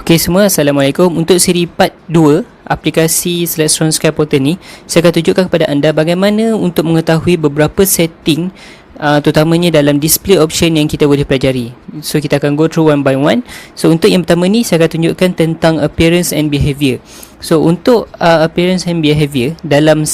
Okey semua, Assalamualaikum. Untuk siri part 2 aplikasi Celestron SkyPortal ni, saya akan tunjukkan kepada anda bagaimana untuk mengetahui beberapa setting terutamanya dalam display option yang kita boleh pelajari. So kita akan go through one by one. So untuk yang pertama ni, saya akan tunjukkan tentang appearance and behavior. So untuk appearance and behavior dalam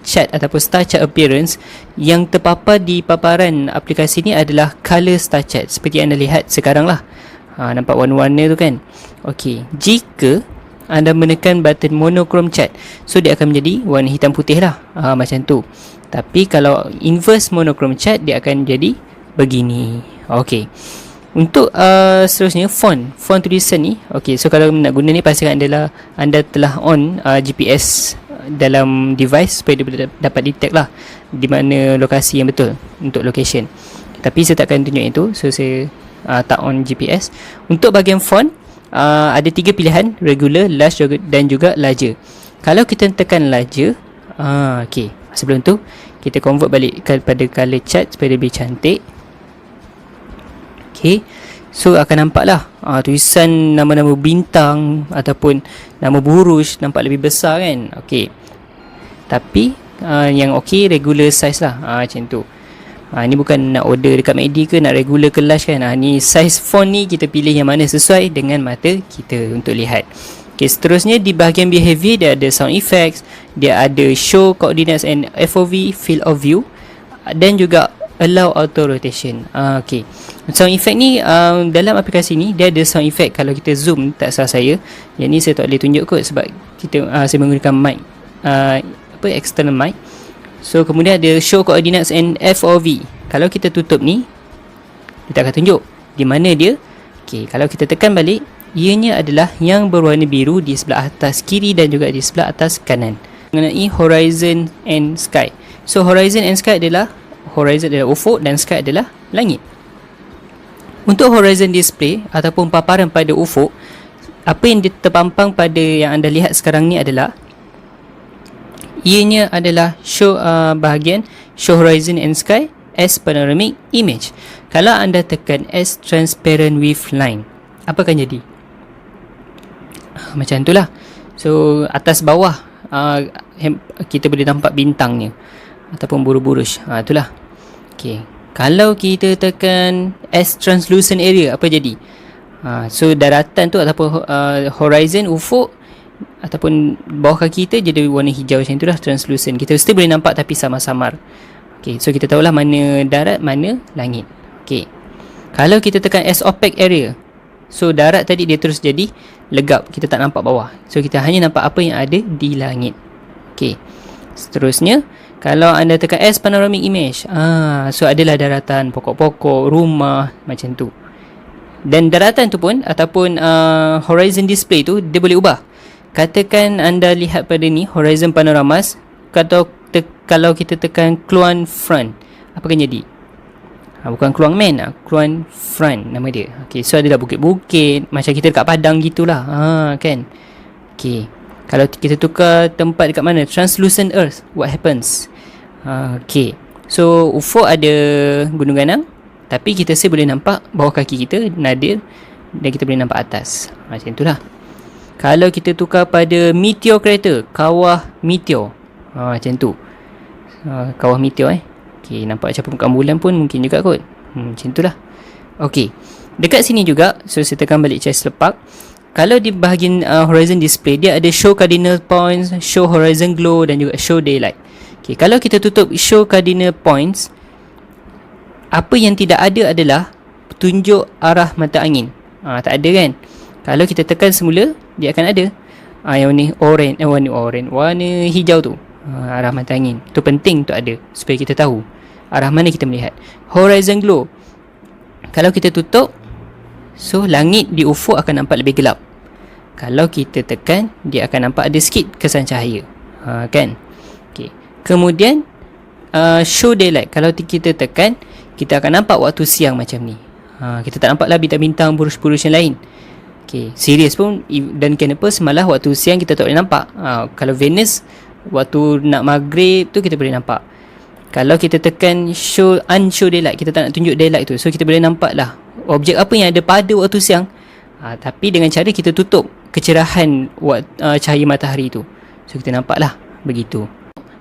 chart ataupun star chart appearance, yang terpapar di paparan aplikasi ni adalah color star chart seperti anda lihat sekarang lah. Nampak warna-warna tu kan. Okey, jika anda menekan button monochrome chart, so dia akan menjadi warna hitam putih lah, macam tu. Tapi kalau inverse monochrome chart, dia akan jadi begini. Okey, untuk seterusnya font tulisan ni. Okey, so kalau nak guna ni, pastikan anda telah on GPS dalam device supaya dia boleh dapat detect lah di mana lokasi yang betul untuk location. Tapi saya takkan tunjuk itu, so saya tak on GPS. Untuk bahagian font, ada 3 pilihan: regular, large dan juga larger. Kalau kita tekan larger, okey, sebelum tu kita convert balik kepada color chart supaya dia lebih cantik. Okey, so akan nampak lah tulisan nama-nama bintang ataupun nama buruj nampak lebih besar kan. Okey, tapi yang okey regular size lah, macam tu. Ni bukan nak order dekat MACD ke, nak regular ke large kan. Ni size font ni kita pilih yang mana sesuai dengan mata kita untuk lihat. Okay, seterusnya di bahagian behavior, dia ada sound effects, dia ada show coordinates and FOV, field of view, dan juga allow auto rotation. Okay, sound effect ni dalam aplikasi ni dia ada sound effect. Kalau kita zoom, tak salah saya, yang ni saya tak boleh tunjuk kot sebab saya menggunakan mic, external mic. So kemudian ada show coordinates and FOV. Kalau kita tutup ni, dia tak akan tunjuk di mana dia. Okey, kalau kita tekan balik, ianya adalah yang berwarna biru di sebelah atas kiri dan juga di sebelah atas kanan, mengenai horizon and sky. So horizon and sky adalah, horizon adalah ufuk dan sky adalah langit. Untuk horizon display ataupun paparan pada ufuk, apa yang terpampang pada yang anda lihat sekarang ni adalah, ianya adalah show bahagian show horizon and sky as panoramic image. Kalau anda tekan as transparent with line, apa akan jadi? Macam itulah. So atas bawah kita boleh nampak bintangnya ataupun buru-buruj. Itulah. Okey, kalau kita tekan as translucent area, apa jadi? So daratan tu ataupun horizon, ufuk ataupun bawah kaki kita jadi warna hijau macam tu lah, translucent. Kita mesti boleh nampak tapi samar-samar. Okay, so kita tahulah mana darat, mana langit. Okay, kalau kita tekan as opaque area, so darat tadi dia terus jadi legap, kita tak nampak bawah. So kita hanya nampak apa yang ada di langit. Okay, seterusnya kalau anda tekan as panoramic image, so adalah daratan, pokok-pokok, rumah, macam tu. Dan daratan tu pun ataupun horizon display tu dia boleh ubah. Katakan anda lihat pada ni horizon panoramas, kalau kita tekan keluan front, apa akan jadi? Bukan keluang man, keluan front nama dia. Okay, so adalah bukit-bukit, macam kita dekat padang gitulah, kan. Okay, kalau kita tukar tempat dekat mana, translucent earth, what happens? Okay, so ufuk ada gunung ganang, tapi kita boleh nampak bawah kaki kita nadir, dan kita boleh nampak atas. Macam itulah. Kalau kita tukar pada meteor crater, kawah meteor, macam tu, kawah meteor. Okay, nampak macam permukaan bulan pun mungkin juga kot. Macam itulah. Okay, dekat sini juga, so saya tekan balik chest lepak. Kalau di bahagian horizon display, dia ada show cardinal points, show horizon glow dan juga show daylight. Okay, kalau kita tutup show cardinal points, apa yang tidak ada adalah tunjuk arah mata angin. Tak ada kan. Kalau kita tekan semula, dia akan ada yang warna hijau tu, arah mata angin. Itu penting untuk ada supaya kita tahu arah mana kita melihat. Horizon glow, kalau kita tutup, so langit di ufuk akan nampak lebih gelap. Kalau kita tekan, dia akan nampak ada sikit kesan cahaya, kan. Okay, kemudian show daylight, kalau kita tekan, kita akan nampak waktu siang macam ni. Kita tak nampak lah bintang-bintang, buruj-buruj yang lain. Okay, serius pun, dan kenapa semalah waktu siang kita tak boleh nampak. Kalau Venus waktu nak maghrib tu kita boleh nampak. Kalau kita tekan unshow daylight, kita tak nak tunjuk daylight tu, so kita boleh nampak lah objek apa yang ada pada waktu siang, Tapi dengan cara kita tutup kecerahan cahaya matahari tu. So kita nampak lah begitu.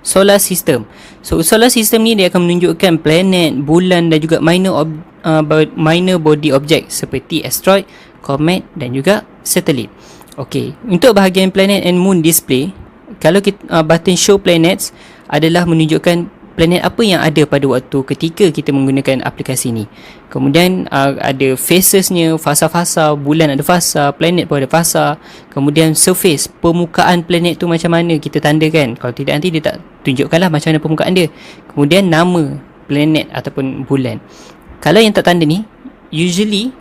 Solar system. So solar system ni dia akan menunjukkan planet, bulan dan juga minor body object seperti asteroid, comet dan juga satelit. Okey, untuk bahagian planet and moon display, kalau kita button show planets adalah menunjukkan planet apa yang ada pada waktu ketika kita menggunakan aplikasi ni. Kemudian ada phasesnya, fasa-fasa, bulan ada fasa, planet pun ada fasa. Kemudian surface, permukaan planet tu macam mana kita tandakan. Kalau tidak nanti dia tak tunjukkanlah macam mana permukaan dia. Kemudian nama planet ataupun bulan. Kalau yang tak tanda ni, usually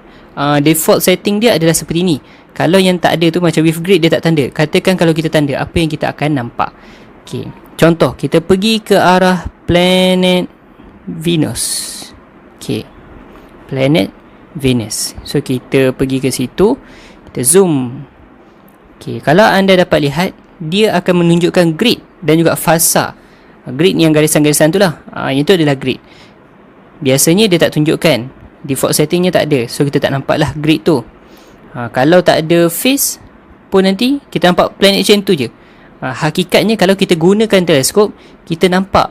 default setting dia adalah seperti ni. Kalau yang tak ada tu macam with grid dia tak tanda. Katakan kalau kita tanda, apa yang kita akan nampak. Okey, contoh kita pergi ke arah planet Venus. Okey, planet Venus. So kita pergi ke situ, kita zoom. Okey, kalau anda dapat lihat, dia akan menunjukkan grid dan juga fasa. Grid ni yang garisan-garisan tu lah. Itu adalah grid. Biasanya dia tak tunjukkan, default settingnya tak ada. So kita tak nampak lah grid tu. Kalau tak ada phase pun nanti kita nampak planet macam tu je. Hakikatnya kalau kita gunakan teleskop, kita nampak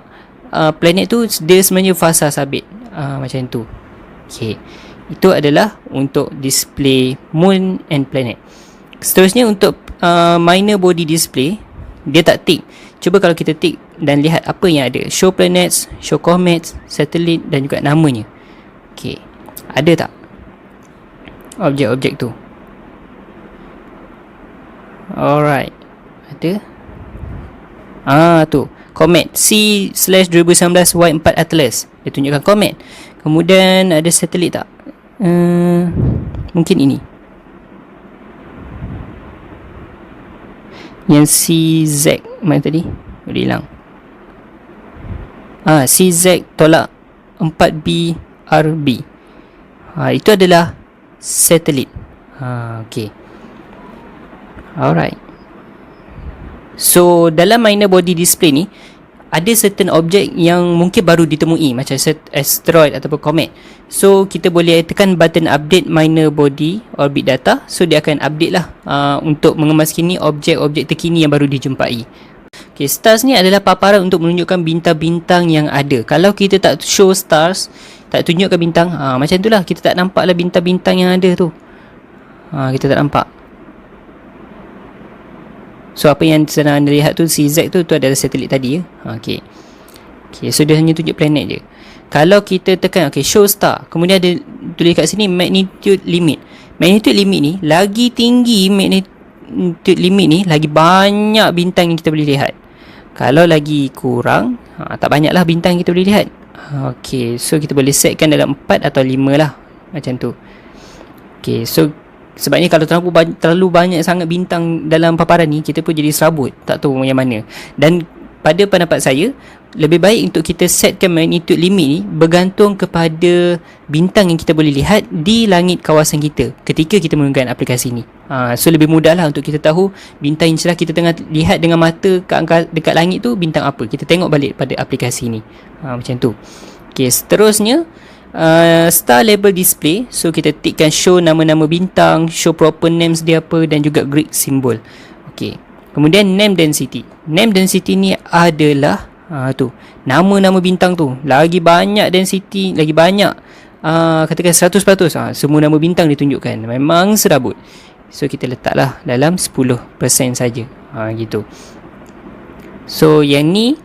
planet tu dia sebenarnya fasa sabit. Macam tu. Okay, itu adalah untuk display moon and planet. Seterusnya untuk minor body display, dia tak tick. Cuba kalau kita tick dan lihat apa yang ada. Show planets, show comets, satellite dan juga namanya. Okay, ada tak objek-objek tu? Alright, ada. Tu comet C/2019 Y4 Atlas, dia tunjukkan comet. Kemudian ada satelit tak? Mungkin ini yang CZ mana tadi? Dah hilang. CZ tolak 4B RB. Itu adalah satelit. Okay. Alright. So dalam minor body display ni ada certain objek yang mungkin baru ditemui, macam asteroid ataupun comet. So kita boleh tekan button update minor body orbit data. So dia akan update lah untuk mengemas-kini objek-objek terkini yang baru dijumpai. Okay, stars ni adalah paparan untuk menunjukkan bintang-bintang yang ada. Kalau kita tak show stars, tak tunjukkan bintang, macam tu lah, kita tak nampak lah bintang-bintang yang ada tu. Kita tak nampak. So apa yang sedang anda lihat tu, CZ tu adalah satelit tadi ya. Okay, so dia hanya tunjuk planet je. Kalau kita tekan show star, kemudian ada tulis kat sini magnitude limit. Magnitude limit ni, lagi tinggi magnitude limit ni, lagi banyak bintang yang kita boleh lihat. Kalau lagi kurang, tak banyaklah bintang yang kita boleh lihat. Okay, so kita boleh setkan dalam 4 atau 5 lah, macam tu. Okay, so sebabnya kalau terlalu banyak sangat bintang dalam paparan ni, kita pun jadi serabut, tak tahu yang mana. Dan pada pendapat saya, lebih baik untuk kita setkan magnitude limit ni bergantung kepada bintang yang kita boleh lihat di langit kawasan kita ketika kita menggunakan aplikasi ni. So lebih mudah lah untuk kita tahu bintang yang cerah kita tengah lihat dengan mata dekat langit tu bintang apa. Kita tengok balik pada aplikasi ni. Macam tu. Okay, seterusnya star label display. So kita tikkan show nama-nama bintang, show proper names dia apa dan juga Greek symbol. Okay, kemudian name density. Name density ni adalah tu nama-nama bintang tu. Lagi banyak density, lagi banyak katakan 100%, semua nama bintang ditunjukkan. Memang serabut. So kita letaklah dalam 10% saja. Gitu. So yang ni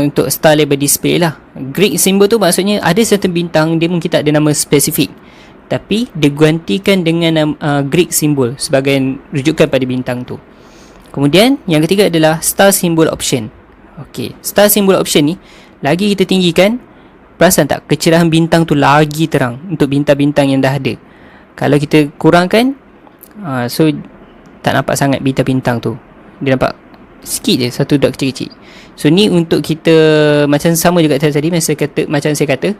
untuk star label display lah. Greek symbol tu maksudnya ada certain bintang dia mungkin tak ada nama spesifik, tapi digantikan dengan Greek symbol sebagai rujukan pada bintang tu. Kemudian yang ketiga adalah star symbol option. Okey, star symbol option ni lagi kita tinggikan, perasan tak kecerahan bintang tu lagi terang untuk bintang-bintang yang dah ada. Kalau kita kurangkan, so tak nampak sangat bintang-bintang tu. Dia nampak sikit je, satu dot kecil-kecil. So ni untuk kita macam sama juga tadi macam saya kata,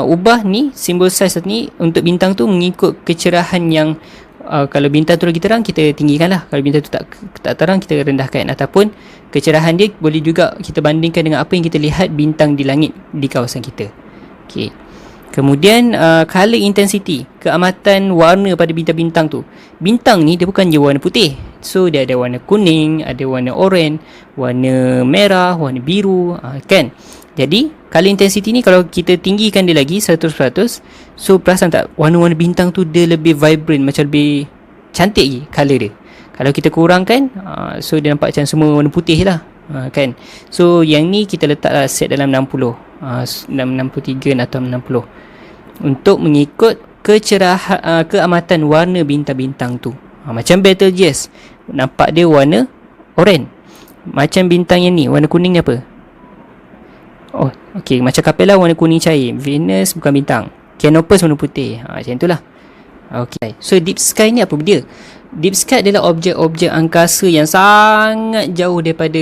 ubah ni simbol size ni untuk bintang tu mengikut kecerahan yang kalau bintang tu lagi terang kita tinggikan lah, kalau bintang tu tak terang kita rendahkan, ataupun kecerahan dia boleh juga kita bandingkan dengan apa yang kita lihat bintang di langit di kawasan kita. Okey. Kemudian color intensity, keamatan warna pada bintang-bintang tu. Bintang ni dia bukan je warna putih. So dia ada warna kuning, ada warna oranye, warna merah, warna biru, kan. Jadi color intensity ni kalau kita tinggikan dia lagi 100%, so perasan tak warna-warna bintang tu dia lebih vibrant, macam lebih cantik lagi color dia. Kalau kita kurangkan, so dia nampak macam semua warna putih lah, kan. So yang ni kita letaklah set dalam 60, 63 atau 60 untuk mengikut keamatan warna bintang-bintang tu. Macam Betelgeuse, nampak dia warna oranye. Macam bintang yang ni, warna kuning ni apa? Oh, okey, macam Capella warna kuning cair. Venus bukan bintang. Canopus warna putih. Macam itulah. Okey. So deep sky ni apa dia? Deep sky adalah objek-objek angkasa yang sangat jauh daripada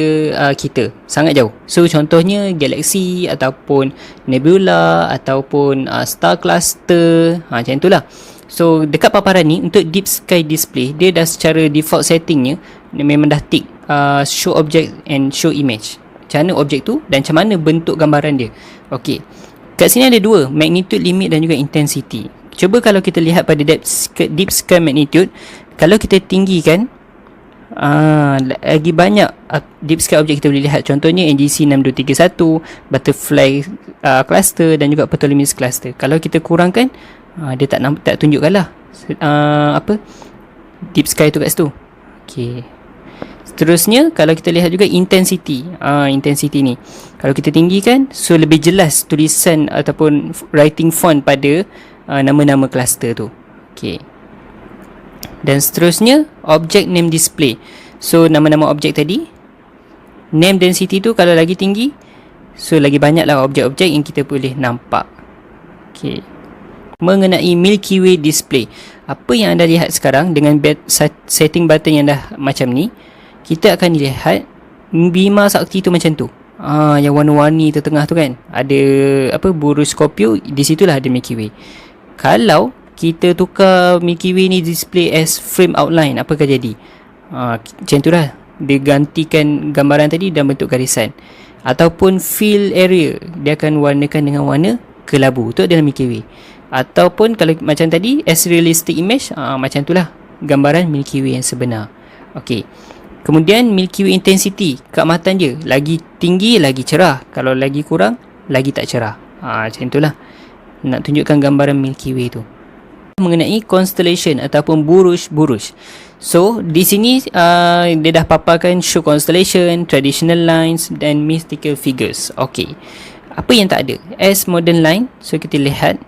kita. Sangat jauh. So contohnya galaksi ataupun nebula ataupun star cluster. Macam itulah. So dekat paparan ni untuk deep sky display, dia dah secara default settingnya memang dah tick show object and show image. Macam mana objek tu dan macam mana bentuk gambaran dia. Okey. Kat sini ada dua, magnitude limit dan juga intensity. Cuba kalau kita lihat pada deep sky magnitude, kalau kita tinggikan, lagi banyak deep sky objek kita boleh lihat. Contohnya NGC 6231, butterfly cluster dan juga Ptolemy's cluster. Kalau kita kurangkan, dia tak tunjukkan lah deep sky tu kat situ. Okey. Seterusnya kalau kita lihat juga intensity. Intensity ni kalau kita tinggikan, so lebih jelas tulisan ataupun writing font pada nama-nama cluster tu. Okey. Dan seterusnya object name display. So nama-nama objek tadi, name density tu kalau lagi tinggi, so lagi banyaklah objek-objek yang kita boleh nampak. Okey. Mengenai Milky Way display, apa yang anda lihat sekarang dengan setting button yang dah macam ni, kita akan lihat Bima Sakti tu macam tu. Yang warna-warni tengah tu kan, ada burus Scorpio, di situlah ada Milky Way. Kalau kita tukar Milky Way ni display as frame outline, apakah jadi? Macam tu lah, dia gantikan gambaran tadi dalam bentuk garisan. Ataupun fill area, dia akan warnakan dengan warna kelabu. Tu adalah Milky Way. Ataupun kalau macam tadi as realistic image, macam tu lah gambaran Milky Way yang sebenar. Okey. Kemudian Milky Way intensity, keamatan dia lagi tinggi lagi cerah, kalau lagi kurang lagi tak cerah. Macam itulah nak tunjukkan gambaran Milky Way tu. Mengenai constellation ataupun buruj-buruj. So di sini dia dah paparkan show constellation, traditional lines dan mystical figures. Okey. Apa yang tak ada? As modern line. So kita lihat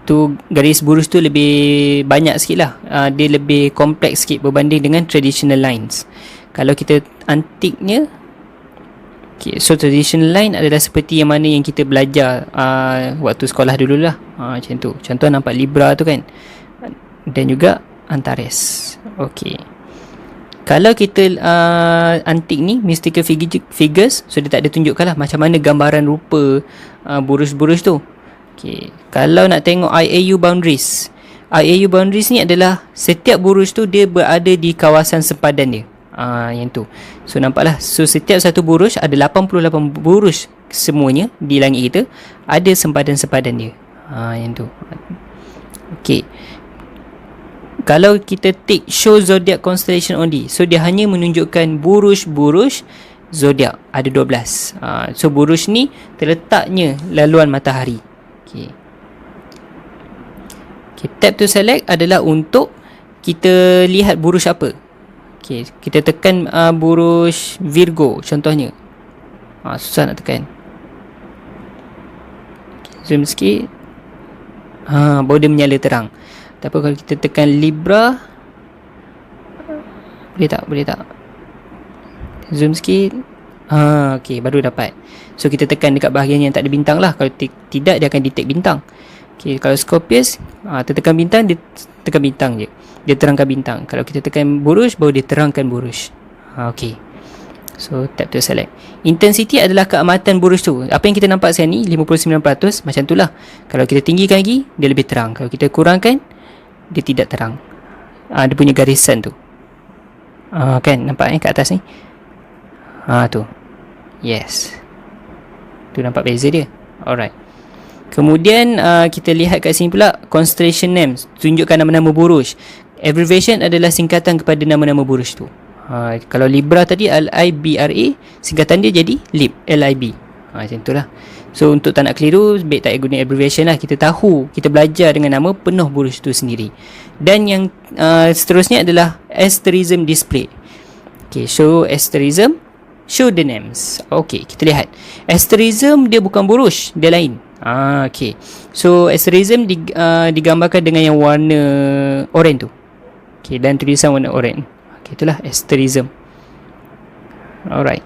tu garis buruj tu lebih banyak sikit lah. Dia lebih kompleks sikit berbanding dengan traditional lines. Kalau kita antiknya, okay, so traditional line adalah seperti yang mana yang kita belajar waktu sekolah dulu lah. Macam tu. Contoh nampak Libra tu kan, dan juga Antares. Okay. Kalau kita antik ni, mystical figures, so dia tak ada tunjukkan lah macam mana gambaran rupa buruj-buruj tu. Okay. Kalau nak tengok IAU boundaries, IAU boundaries ni adalah setiap buruj tu dia berada di kawasan sempadan dia. Yang tu. So nampaklah, so setiap satu buruj ada 88 buruj semuanya di langit kita, ada sempadan-sempadan dia. Yang tu. Okey. Kalau kita take show zodiac constellation only, so dia hanya menunjukkan buruj-buruj zodiak, ada 12. So buruj ni terletaknya laluan matahari. Okay. Okay, tap to select adalah untuk kita lihat buruj apa. Okay, kita tekan buruj Virgo contohnya. Susah nak tekan. Okay, zoom sikit. Baru dia menyala terang. Tapi kalau kita tekan Libra, boleh tak? Zoom sikit. Okay, baru dapat. So kita tekan dekat bahagian yang tak ada bintang lah. Kalau tidak, dia akan detect bintang. Okay, kalau Scorpius, tekan bintang, dia tekan bintang je, dia terangkan bintang. Kalau kita tekan buruj, baru dia terangkan buruj. Okay. So tap to select. Intensity adalah keamatan buruj tu. Apa yang kita nampak sekarang ni 59%, macam tu lah. Kalau kita tinggikan lagi, dia lebih terang. Kalau kita kurangkan, dia tidak terang. Dia punya garisan tu. Kan nampak kat atas ni. Tu. Yes. Tu nampak beza dia. Alright. Kemudian kita lihat kat sini pula constellation names, tunjukkan nama-nama buruj. Abbreviation adalah singkatan kepada nama-nama buruj tu. Kalau Libra tadi LIBRA, singkatan dia jadi LIB, LIB. Macam itulah. So untuk tak nak keliru, baik tak guna abbreviation lah. Kita tahu, kita belajar dengan nama penuh buruj tu sendiri. Dan yang seterusnya adalah asterism display. Okay, show asterism, show the names. Okay, kita lihat. Asterism dia bukan buruj, dia lain. Okay. So asterism digambarkan dengan yang warna oranye tu. Okay, dan tulisan warna oranye. Okay, itulah asterism. Alright.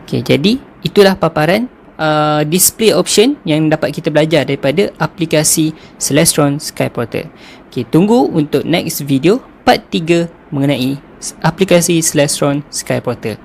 Okay, jadi itulah paparan display option yang dapat kita belajar daripada aplikasi Celestron SkyPortal. Okay, tunggu untuk next video part 3 mengenai aplikasi Celestron SkyPortal.